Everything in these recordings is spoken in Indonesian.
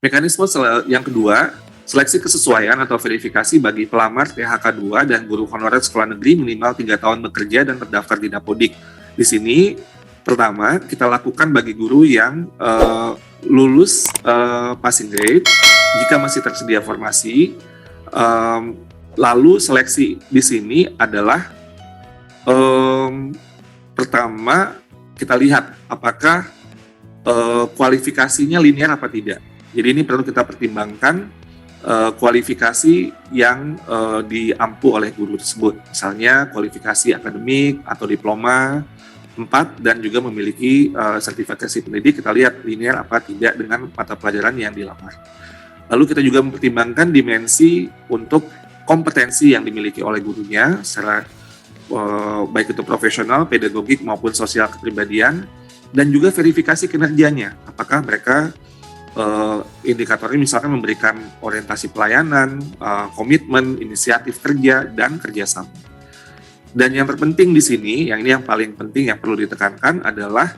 Yang kedua, seleksi kesesuaian atau verifikasi bagi pelamar PHK 2 dan guru honorer sekolah negeri minimal 3 tahun bekerja dan terdaftar di Dapodik. Di sini, pertama, kita lakukan bagi guru yang lulus passing grade, jika masih tersedia formasi. Lalu seleksi di sini adalah pertama kita lihat apakah kualifikasinya linear apa tidak. Jadi ini perlu kita pertimbangkan kualifikasi yang diampu oleh guru tersebut. Misalnya kualifikasi akademik atau diploma 4 dan juga memiliki sertifikasi pendidik, kita lihat linear apa tidak dengan mata pelajaran yang dilamar. Lalu kita juga mempertimbangkan dimensi untuk kompetensi yang dimiliki oleh gurunya secara baik itu profesional, pedagogik maupun sosial kepribadian, dan juga verifikasi kinerjanya. Apakah mereka indikatornya misalkan memberikan orientasi pelayanan, komitmen, inisiatif kerja, dan kerjasama. Dan yang terpenting di sini, yang ini yang paling penting yang perlu ditekankan adalah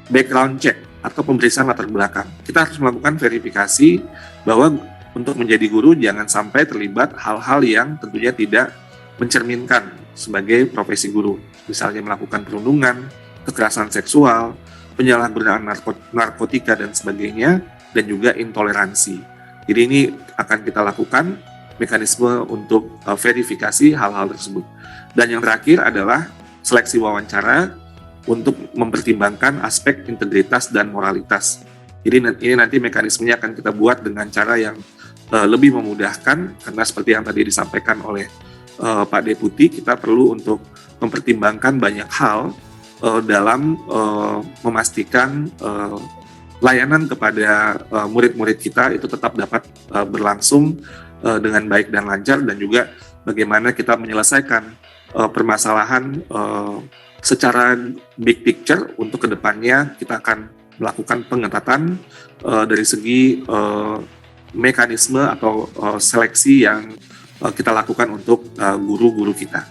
background check atau pemeriksaan latar belakang. Kita harus melakukan verifikasi bahwa untuk menjadi guru jangan sampai terlibat hal-hal yang tentunya tidak mencerminkan sebagai profesi guru. Misalnya melakukan perundungan, kekerasan seksual, penyalahgunaan narkotika dan sebagainya, dan juga intoleransi. Jadi ini akan kita lakukan mekanisme untuk verifikasi hal-hal tersebut. Dan yang terakhir adalah seleksi wawancara untuk mempertimbangkan aspek integritas dan moralitas. Jadi ini nanti mekanismenya akan kita buat dengan cara yang lebih memudahkan, karena seperti yang tadi disampaikan oleh Pak Deputi, kita perlu untuk mempertimbangkan banyak hal dalam memastikan layanan kepada murid-murid kita itu tetap dapat berlangsung dengan baik dan lancar, dan juga bagaimana kita menyelesaikan permasalahan secara big picture. Untuk kedepannya kita akan melakukan pengetatan dari segi mekanisme atau seleksi yang kita lakukan untuk guru-guru kita.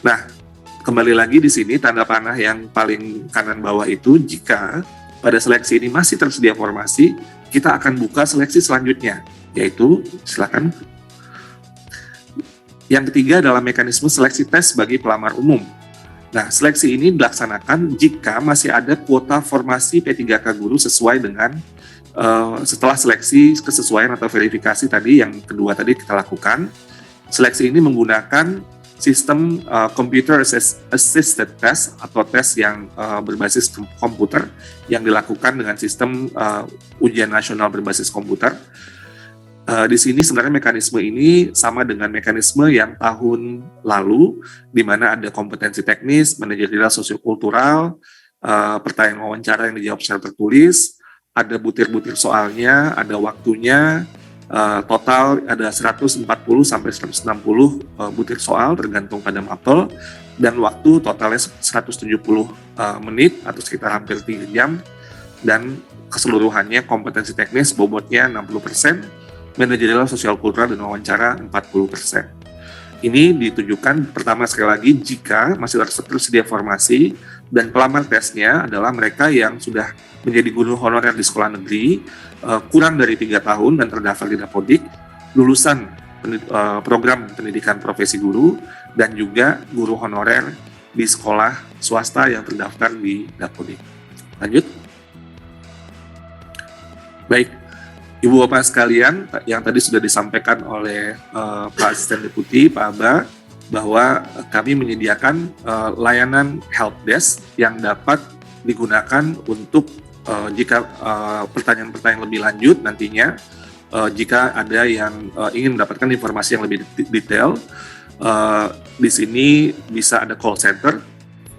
Nah, kembali lagi di sini tanda panah yang paling kanan bawah itu, jika pada seleksi ini masih tersedia formasi, kita akan buka seleksi selanjutnya, yaitu silakan. Yang ketiga adalah mekanisme seleksi tes bagi pelamar umum. Nah, seleksi ini dilaksanakan jika masih ada kuota formasi P3K guru sesuai dengan setelah seleksi kesesuaian atau verifikasi tadi yang kedua tadi kita lakukan. Seleksi ini menggunakan sistem computer assisted test atau tes yang berbasis komputer yang dilakukan dengan sistem ujian nasional berbasis komputer. Di sini sebenarnya mekanisme ini sama dengan mekanisme yang tahun lalu, di mana ada kompetensi teknis, manajerial sosiokultural, pertanyaan wawancara yang dijawab secara tertulis, ada butir-butir soalnya, ada waktunya. Total ada 140 sampai 160 butir soal tergantung pada mapel, dan waktu totalnya 170 menit atau sekitar hampir 3 jam, dan keseluruhannya kompetensi teknis bobotnya 60%, manajerial sosial kultural dan wawancara 40%. Ini ditujukan pertama sekali lagi jika masih tersedia formasi dan pelamar tesnya adalah mereka yang sudah menjadi guru honorer di sekolah negeri kurang dari 3 tahun dan terdaftar di Dapodik, lulusan program pendidikan profesi guru, dan juga guru honorer di sekolah swasta yang terdaftar di Dapodik. Lanjut. Baik, Ibu Bapak sekalian, yang tadi sudah disampaikan oleh Pak Asisten Deputi, Pak Aba, bahwa kami menyediakan layanan helpdesk yang dapat digunakan untuk jika pertanyaan-pertanyaan lebih lanjut nantinya, jika ada yang ingin mendapatkan informasi yang lebih detail, di sini bisa ada call center,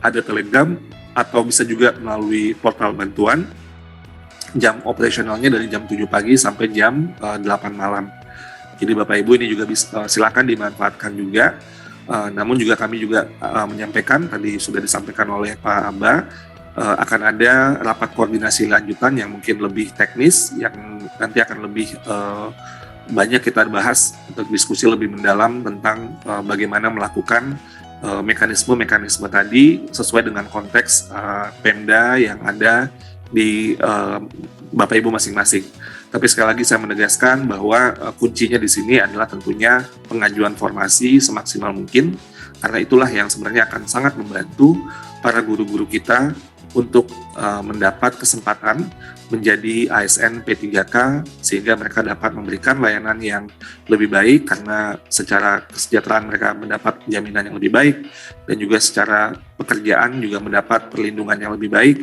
ada telegram, atau bisa juga melalui portal bantuan. Jam operasionalnya dari jam 7 pagi sampai jam 8 malam. Jadi Bapak Ibu ini juga silakan dimanfaatkan juga. Namun juga kami juga menyampaikan, tadi sudah disampaikan oleh Pak Aba, akan ada rapat koordinasi lanjutan yang mungkin lebih teknis, yang nanti akan lebih banyak kita bahas untuk diskusi lebih mendalam tentang bagaimana melakukan mekanisme-mekanisme tadi sesuai dengan konteks Pemda yang ada di Bapak Ibu masing-masing. Tapi sekali lagi saya menegaskan bahwa kuncinya di sini adalah tentunya pengajuan formasi semaksimal mungkin, karena itulah yang sebenarnya akan sangat membantu para guru-guru kita untuk mendapat kesempatan menjadi ASN P3K sehingga mereka dapat memberikan layanan yang lebih baik karena secara kesejahteraan mereka mendapat jaminan yang lebih baik dan juga secara pekerjaan juga mendapat perlindungan yang lebih baik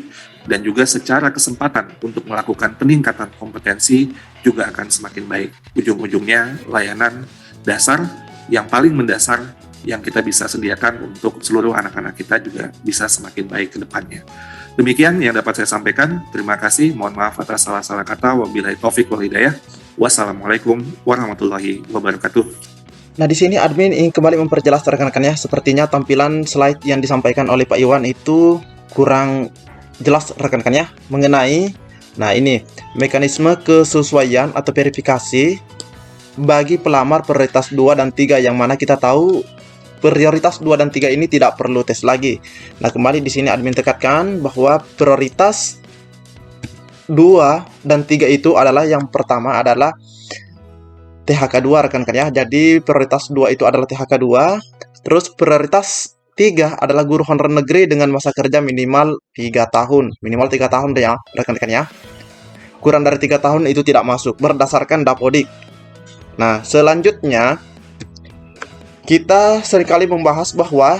dan juga secara kesempatan untuk melakukan peningkatan kompetensi juga akan semakin baik. Ujung-ujungnya layanan dasar yang paling mendasar yang kita bisa sediakan untuk seluruh anak-anak kita juga bisa semakin baik ke depannya. Demikian yang dapat saya sampaikan. Terima kasih. Mohon maaf atas salah-salah kata. Wabillahi taufik wal hidayah. Wassalamualaikum warahmatullahi wabarakatuh. Nah, di sini admin ingin kembali memperjelas rekan-rekannya. Sepertinya tampilan slide yang disampaikan oleh Pak Iwan itu kurang jelas rekan-rekannya mengenai ini mekanisme kesesuaian atau verifikasi bagi pelamar prioritas 2 dan 3 yang mana kita tahu prioritas 2 dan 3 ini tidak perlu tes lagi. Nah, kembali di sini admin tekankan bahwa prioritas 2 dan 3 itu adalah yang pertama adalah THK2 rekan-rekan ya. Jadi prioritas 2 itu adalah THK2. Terus prioritas 3 adalah guru honorer negeri dengan masa kerja minimal 3 tahun. Minimal 3 tahun deh ya rekan-rekan ya. Kurang dari 3 tahun itu tidak masuk berdasarkan Dapodik. Nah, selanjutnya kita seringkali membahas bahwa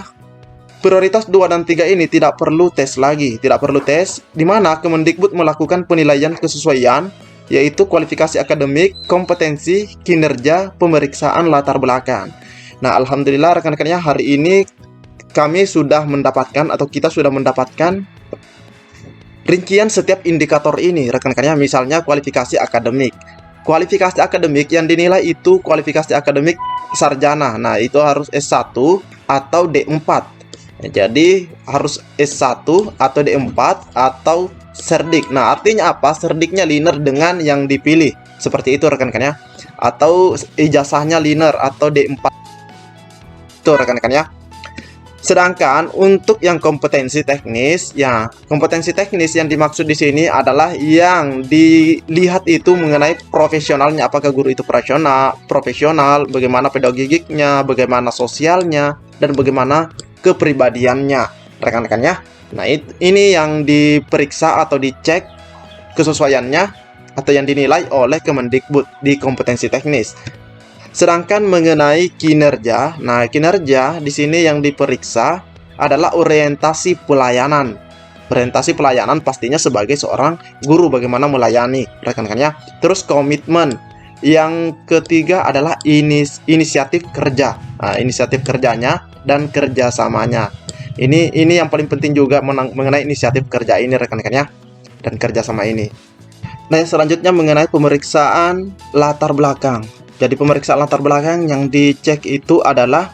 prioritas 2 dan 3 ini tidak perlu tes lagi, tidak perlu tes, di mana Kemendikbud melakukan penilaian kesesuaian, yaitu kualifikasi akademik, kompetensi, kinerja, pemeriksaan latar belakang. Nah, alhamdulillah rekan-rekannya hari ini kami sudah mendapatkan atau kita sudah mendapatkan rincian setiap indikator ini rekan-rekannya, misalnya kualifikasi akademik. Kualifikasi akademik yang dinilai itu kualifikasi akademik sarjana. Nah, itu harus S1 atau D4. Jadi, harus S1 atau D4 atau Serdik. Nah, artinya apa? Serdiknya linear dengan yang dipilih. Seperti itu rekan-rekan ya. Atau ijazahnya linear atau D4. Itu rekan-rekan ya. Sedangkan untuk yang kompetensi teknis, ya kompetensi teknis yang dimaksud di sini adalah yang dilihat itu mengenai profesionalnya, apakah guru itu profesional, bagaimana pedagogiknya, bagaimana sosialnya, dan bagaimana kepribadiannya, rekan-rekannya. Nah, ini yang diperiksa atau dicek kesesuaiannya atau yang dinilai oleh Kemendikbud di kompetensi teknis. Sedangkan mengenai kinerja, nah kinerja di sini yang diperiksa adalah orientasi pelayanan. Orientasi pelayanan pastinya sebagai seorang guru bagaimana melayani rekan-rekannya. Terus komitmen. Yang ketiga adalah inisiatif kerja. Nah, inisiatif kerjanya dan kerjasamanya. Ini yang paling penting juga mengenai inisiatif kerja ini rekan-rekannya dan kerjasama ini. Nah, yang selanjutnya mengenai pemeriksaan latar belakang. Jadi pemeriksaan latar belakang yang dicek itu adalah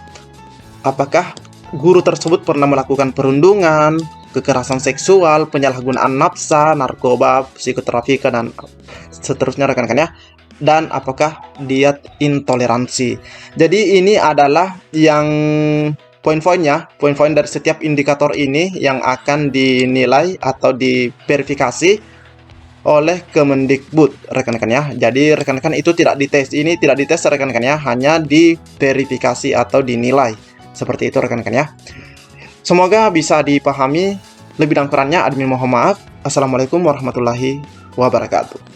apakah guru tersebut pernah melakukan perundungan, kekerasan seksual, penyalahgunaan nafsa, narkoba, psikoterapika, dan seterusnya rekan-rekannya. Dan apakah dia intoleransi. Jadi ini adalah yang poin-poinnya, poin-poin dari setiap indikator ini yang akan dinilai atau diverifikasi oleh Kemendikbud rekan-rekan ya. Jadi rekan-rekan itu tidak dites, ini tidak dites rekan-rekan ya, hanya diverifikasi atau dinilai. Seperti itu rekan-rekan ya. Semoga bisa dipahami. Lebih dan kurangnya admin mohon maaf. Assalamualaikum warahmatullahi wabarakatuh.